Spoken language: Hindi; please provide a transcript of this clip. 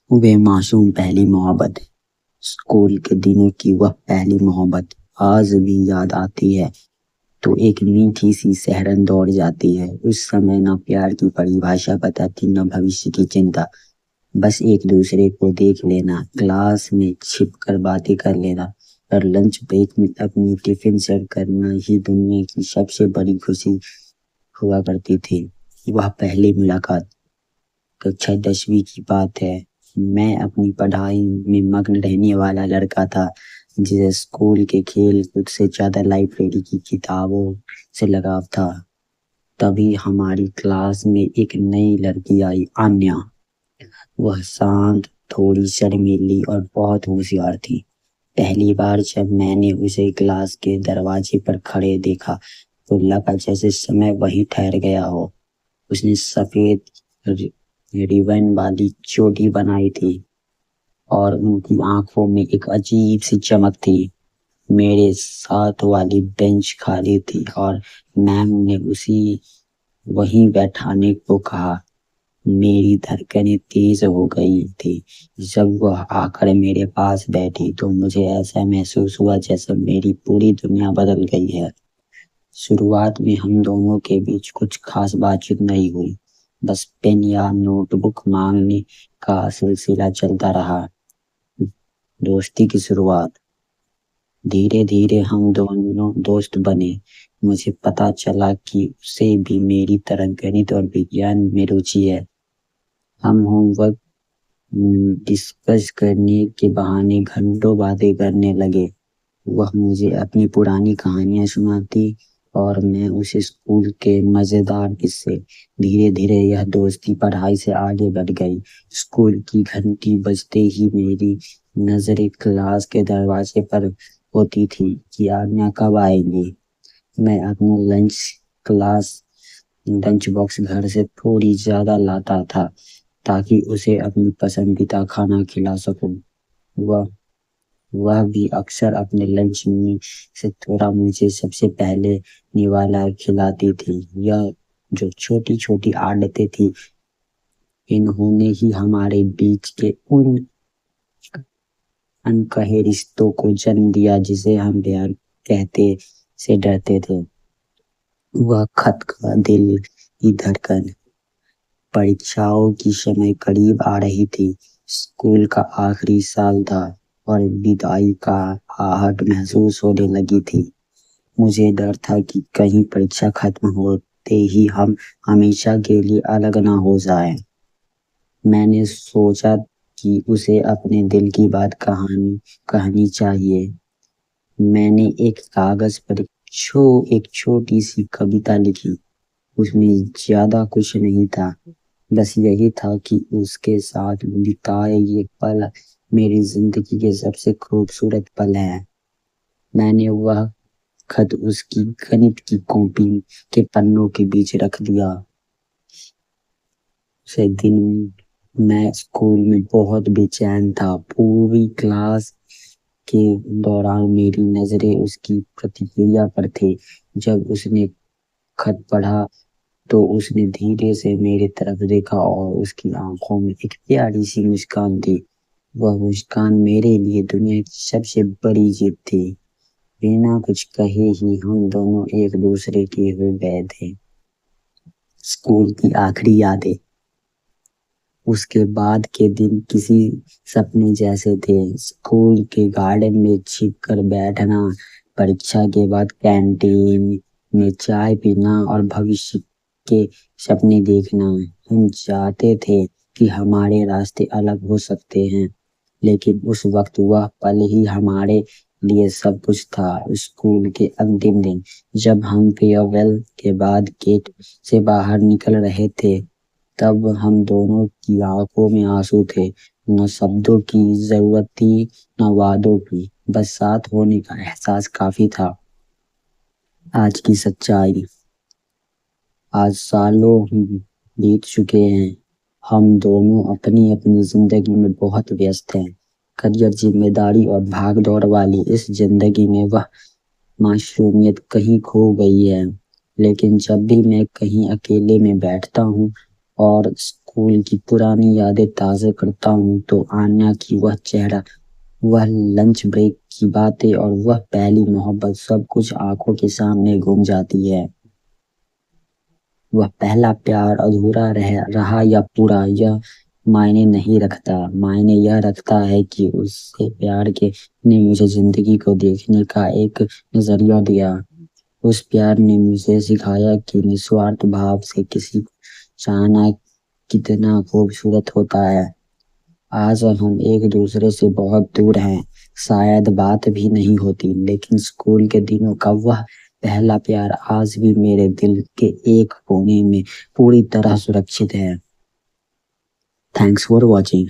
वे मासूम पहली मोहब्बत। स्कूल के दिनों की वह पहली मोहब्बत आज भी याद आती है तो एक मीठी सी सिहरन दौड़ जाती है। उस समय न प्यार की परिभाषा पता थी न भविष्य की चिंता। बस एक दूसरे को देख लेना, क्लास में छिप कर बातें कर लेना और लंच ब्रेक में अपनी टिफिन शेयर करना ही दुनिया की सबसे बड़ी खुशी हुआ करती थी। वह पहली मुलाकात कक्षा 10वीं की बात है। मैं अपनी पढ़ाई में मग्न रहने वाला लड़का था, जिसे स्कूल के खेल कूद से ज्यादा लाइब्रेरी की किताबों से लगाव था। तभी हमारी क्लास में एक नई लड़की आई, आन्या। वह शांत, थोड़ी शर्मीली और बहुत होशियार थी। पहली बार जब मैंने उसे क्लास के दरवाजे पर खड़े देखा तो लगा जैसे समय वहीं ठहर गया हो। उसने सफेद रिबन वाली चोटी बनाई थी और उनकी आंखों में एक अजीब सी चमक थी। मेरे साथ वाली बेंच खाली थी और मैम ने उसी वहीं बैठाने को कहा। मेरी धड़कनें तेज हो गई थी। जब वह आकर मेरे पास बैठी तो मुझे ऐसा महसूस हुआ जैसे मेरी पूरी दुनिया बदल गई है। शुरुआत में हम दोनों के बीच कुछ खास बातचीत नहीं हुई, बस पेन या नोटबुक मांगने का सिलसिला चलता रहा। दोस्ती की शुरुआत। धीरे धीरे हम दोनों दोस्त बने। मुझे पता चला कि उसे भी मेरी तरह गणित और विज्ञान में रुचि है। हम होमवर्क डिस्कस करने के बहाने घंटों बातें करने लगे। वह मुझे अपनी पुरानी कहानियां सुनाती और मैं उसे स्कूल के मजेदार किस्से। धीरे धीरे यह दोस्ती पढ़ाई से आगे बढ़ गई। स्कूल की घंटी बजते ही मेरी नजरें क्लास के दरवाजे पर होती थी कि आज्ञा कब आएगी। मैं अपनी क्लास लंच बॉक्स घर से थोड़ी ज्यादा लाता था ताकि उसे अपनी पसंदीदा खाना खिला सकूं। वह वह भी अक्सर अपने लंच में से थोड़ा मुझे सबसे पहले निवाला खिलाती थी। यह जो छोटी छोटी आदतें थी, इन्होंने ही हमारे बीच के उन अनकहे रिश्तों को जन्म दिया जिसे हम प्यार कहते से डरते थे। वह खत का दिल की धड़कन। परीक्षाओं की समय करीब आ रही थी। स्कूल का आखिरी साल था और विदाई का आहट महसूस होने लगी थी। मुझे डर था कि कहीं परीक्षा खत्म होते ही हम हमेशा के लिए अलग ना हो जाएं। मैंने सोचा कि उसे अपने दिल की बात कहनी चाहिए। मैंने एक कागज पर एक छोटी सी कविता लिखी। उसमें ज्यादा कुछ नहीं था, बस यही था कि उसके साथ बिताए ये पल मेरी जिंदगी के सबसे खूबसूरत पल हैं। मैंने वह खत उसकी गणित की कॉपी के पन्नों के बीच रख दिया। उसे दिन मैं स्कूल में बहुत बेचैन था। पूरी क्लास के दौरान मेरी नजरें उसकी प्रतिक्रिया पर थी। जब उसने खत पढ़ा तो उसने धीरे से मेरी तरफ देखा और उसकी आंखों में एक प्यारी सी मुस्कान थी। वह मुस्कान मेरे लिए दुनिया की सबसे बड़ी जीत थी। बिना कुछ कहे ही हम दोनों एक दूसरे के हो गए थे। स्कूल की आखिरी यादें। उसके बाद के दिन किसी सपने जैसे थे। स्कूल के गार्डन में छिपकर बैठना, परीक्षा के बाद कैंटीन में चाय पीना और भविष्य के सपने देखना। हम चाहते थे कि हमारे रास्ते अलग हो सकते हैं, लेकिन उस वक्त वह पल ही हमारे लिए सब कुछ था। स्कूल के अंतिम दिन जब हम फेयरवेल के बाद गेट से बाहर निकल रहे थे, तब हम दोनों की आंखों में आंसू थे। न शब्दों की जरूरत थी, न वादों की, बस साथ होने का एहसास काफी था। आज की सच्चाई। आज सालों बीत चुके हैं। हम दोनों अपनी अपनी जिंदगी में बहुत व्यस्त हैं। करियर, जिम्मेदारी और भाग दौड़ वाली इस जिंदगी में वह मासूमियत कहीं खो गई है। लेकिन जब भी मैं कहीं अकेले में बैठता हूँ और स्कूल की पुरानी यादें ताज़ा करता हूँ तो आन्या की वह चेहरा, वह लंच ब्रेक की बातें और वह पहली मोहब्बत सब कुछ आंखों के सामने घूम जाती है। वह पहला प्यार अधूरा रहा या पूरा, यह मायने नहीं रखता। मायने यह रखता है कि उससे प्यार के ने मुझे जिंदगी को देखने का एक नजरिया दिया। उस प्यार ने मुझे सिखाया कि निस्वार्थ भाव से किसी को चाहना कितना खूबसूरत होता है। आज हम एक दूसरे से बहुत दूर हैं, शायद बात भी नहीं होती, लेकिन स्कूल के दिनों का वह पहला प्यार आज भी मेरे दिल के एक कोने में पूरी तरह सुरक्षित है। Thanks for watching.